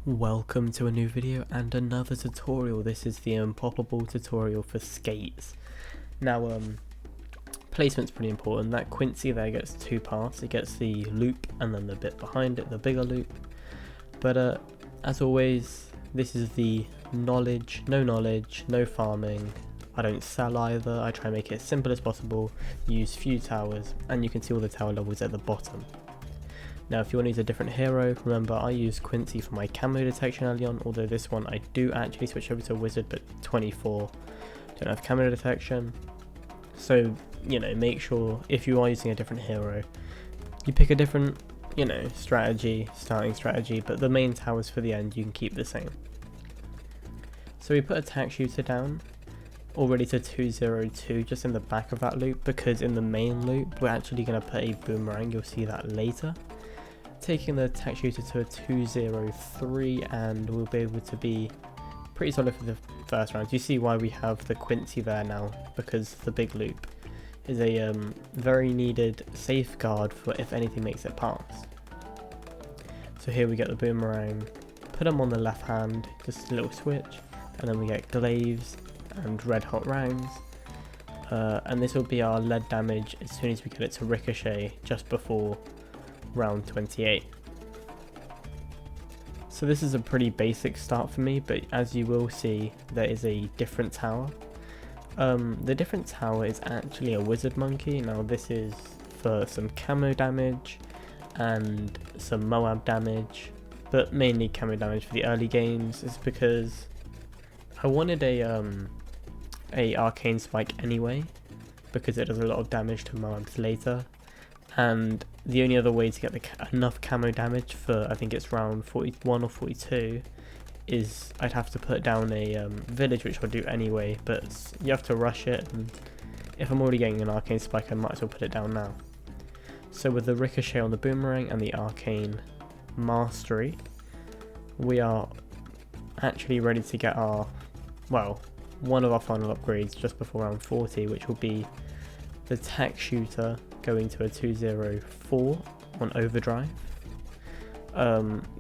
Welcome to a new video and another tutorial. This is the Impoppable tutorial for Skates. Now, placement's pretty important. That Quincy there gets two parts. It gets the loop and then the bit behind it, the bigger loop. But as always, this is the knowledge, no farming. I don't sell either. I try and make it as simple as possible. Use few towers, and you can see all the tower levels at the bottom. Now if you want to use a different hero, remember I used Quincy for my camo detection early on, although this one I do actually switch over to a wizard, but 24 don't have camo detection. So, make sure if you are using a different hero, you pick a different, starting strategy, but the main towers for the end you can keep the same. So we put a tack shooter down, already to 202, just in the back of that loop, because in the main loop we're actually going to put a boomerang, you'll see that later. Taking the tack shooter to a 203, and we'll be able to be pretty solid for the first round. You see why we have the Quincy there now, because the big loop is a very needed safeguard for if anything makes it pass. So here we get the boomerang, put them on the left hand, just a little switch, and then we get glaives and red hot rangs, and this will be our lead damage as soon as we get it to ricochet just before round 28. So this is a pretty basic start for me, but as you will see, there is a different tower. The different tower is actually a wizard monkey. Now this is for some camo damage and some Moab damage, but mainly camo damage for the early games. Is because I wanted a Arcane Spike anyway, because it does a lot of damage to Moabs later. And the only other way to get enough camo damage for, I think it's round 41 or 42, is I'd have to put down a village, which I'll do anyway, but you have to rush it, and if I'm already getting an Arcane Spike, I might as well put it down now. So with the ricochet on the boomerang and the Arcane Mastery, we are actually ready to get our, one of our final upgrades just before round 40, which will be the tack shooter going to a 204 on overdrive.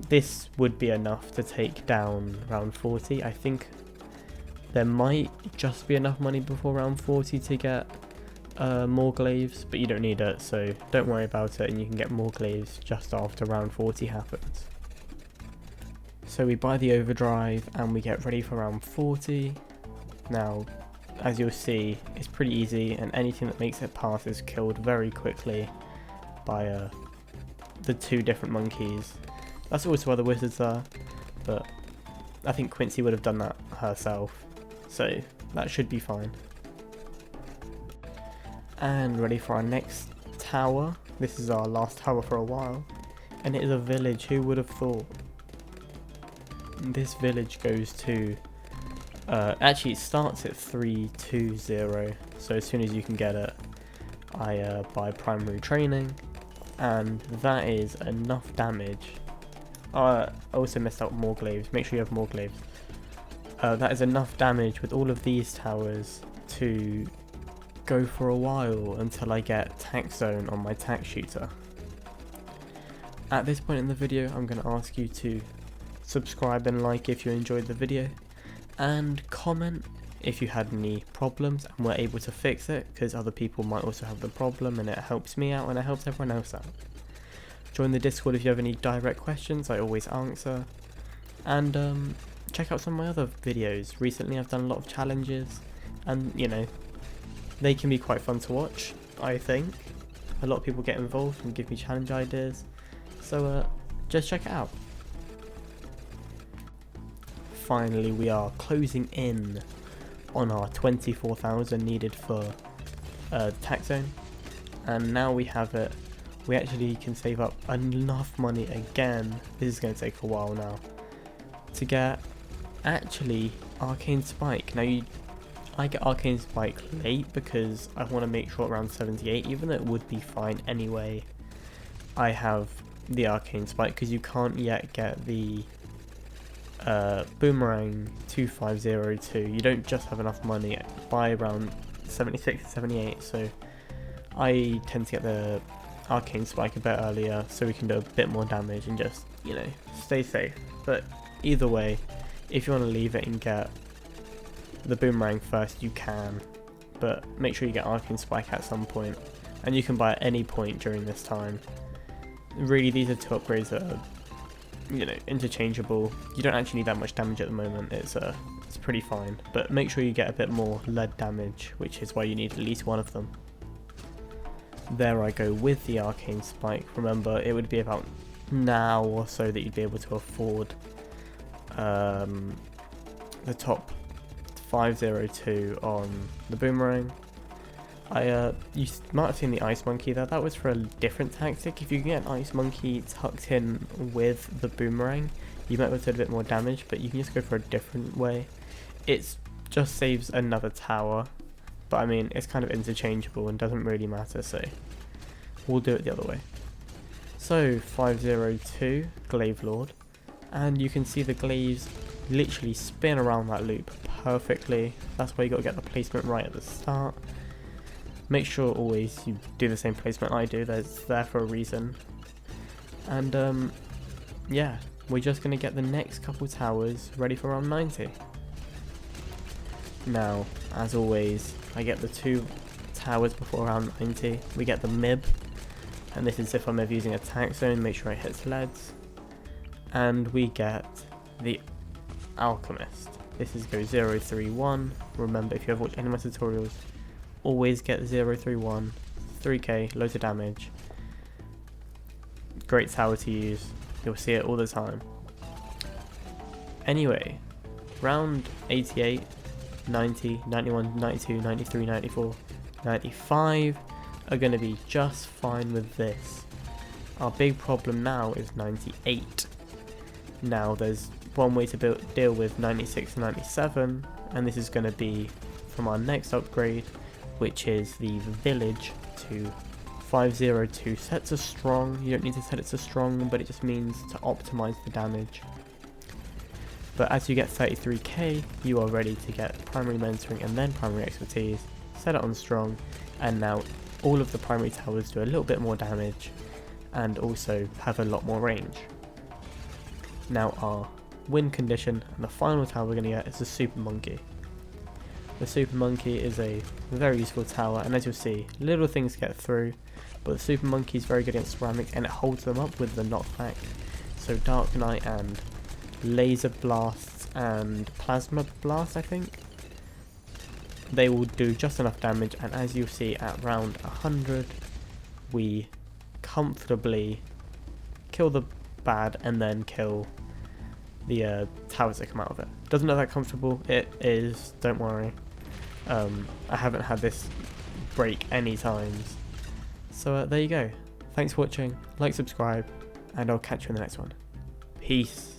This would be enough to take down round 40. I think there might just be enough money before round 40 to get more glaives, but you don't need it, so don't worry about it, and you can get more glaives just after round 40 happens. So we buy the overdrive and we get ready for round 40. Now, as you'll see, it's pretty easy, and anything that makes it pass is killed very quickly by the two different monkeys. That's also why the wizards are, but I think Quincy would have done that herself, so that should be fine. And ready for our next tower. This is our last tower for a while, and it is a village. Who would have thought? This village goes to actually it starts at 320, so as soon as you can get it, I buy primary training, and that is enough damage. I also missed out more glaives. Make sure you have more glaives. That is enough damage with all of these towers to go for a while until I get tack zone on my tack shooter. At this point in the video, I'm going to ask you to subscribe and like if you enjoyed the video, and comment if you had any problems and were able to fix it, because other people might also have the problem, and it helps me out and it helps everyone else out. Join the Discord if you have any direct questions, I always answer. And check out some of my other videos. Recently I've done a lot of challenges, and they can be quite fun to watch, I think. A lot of people get involved and give me challenge ideas, so just check it out. Finally, we are closing in on our 24,000 needed for tack zone, and now we have it. We actually can save up enough money again. This is going to take a while now to get actually Arcane Spike. Now I get Arcane Spike late because I want to make sure around 78, even though it would be fine anyway, I have the Arcane Spike, because you can't yet get the boomerang 2502. You don't just have enough money by around 76 to 78, so I tend to get the Arcane Spike a bit earlier so we can do a bit more damage and just, stay safe. But Either way, if you want to leave it and get the boomerang first, you can, but make sure you get Arcane Spike at some point, and you can buy at any point during this time. Really, these are two upgrades that are, you know, interchangeable. You don't actually need that much damage at the moment. It's pretty fine, but make sure you get a bit more lead damage, which is why you need at least one of them. There I go with the Arcane Spike. Remember, it would be about now or so that you'd be able to afford the top 502 on the boomerang. You might have seen the ice monkey there. That was for a different tactic. If you can get an ice monkey tucked in with the boomerang, you might be able to do a bit more damage, but you can just go for a different way. It just saves another tower, but I mean, it's kind of interchangeable and doesn't really matter, so we'll do it the other way. So 502 Glaive Lord, and you can see the glaives literally spin around that loop perfectly. That's why you got to get the placement right at the start. Make sure always you do the same placement I do. That's there for a reason. And yeah, we're just going to get the next couple towers ready for round 90. Now, as always, I get the 2 towers before round 90. We get the Mib, and this is if I'm ever using attack zone, make sure it hits leads. And we get the Alchemist. This is go 031. Remember, if you ever watch any of my tutorials, always get 031, 3k, loads of damage. Great tower to use, you'll see it all the time. Anyway, round 88, 90, 91, 92, 93, 94, 95 are going to be just fine with this. Our big problem now is 98. Now there's one way to deal with 96 and 97, and this is going to be from our next upgrade, which is the village to 502. Set to strong. You don't need to set it to strong, but it just means to optimize the damage. But as you get 33k, you are ready to get primary mentoring and then primary expertise. Set it on strong, and now all of the primary towers do a little bit more damage and also have a lot more range. Now our win condition and the final tower we're going to get is the Super Monkey. The Super Monkey is a very useful tower, and as you'll see, little things get through, but the Super Monkey is very good against ceramic and it holds them up with the knockback. So Dark Knight and Laser Blasts and Plasma Blast, I think, they will do just enough damage, and as you'll see at round 100, we comfortably kill the bad and then kill the towers that come out of it. Doesn't look that comfortable, it is, don't worry. I haven't had this break any times. So there you go. Thanks for watching, like, subscribe, and I'll catch you in the next one. Peace.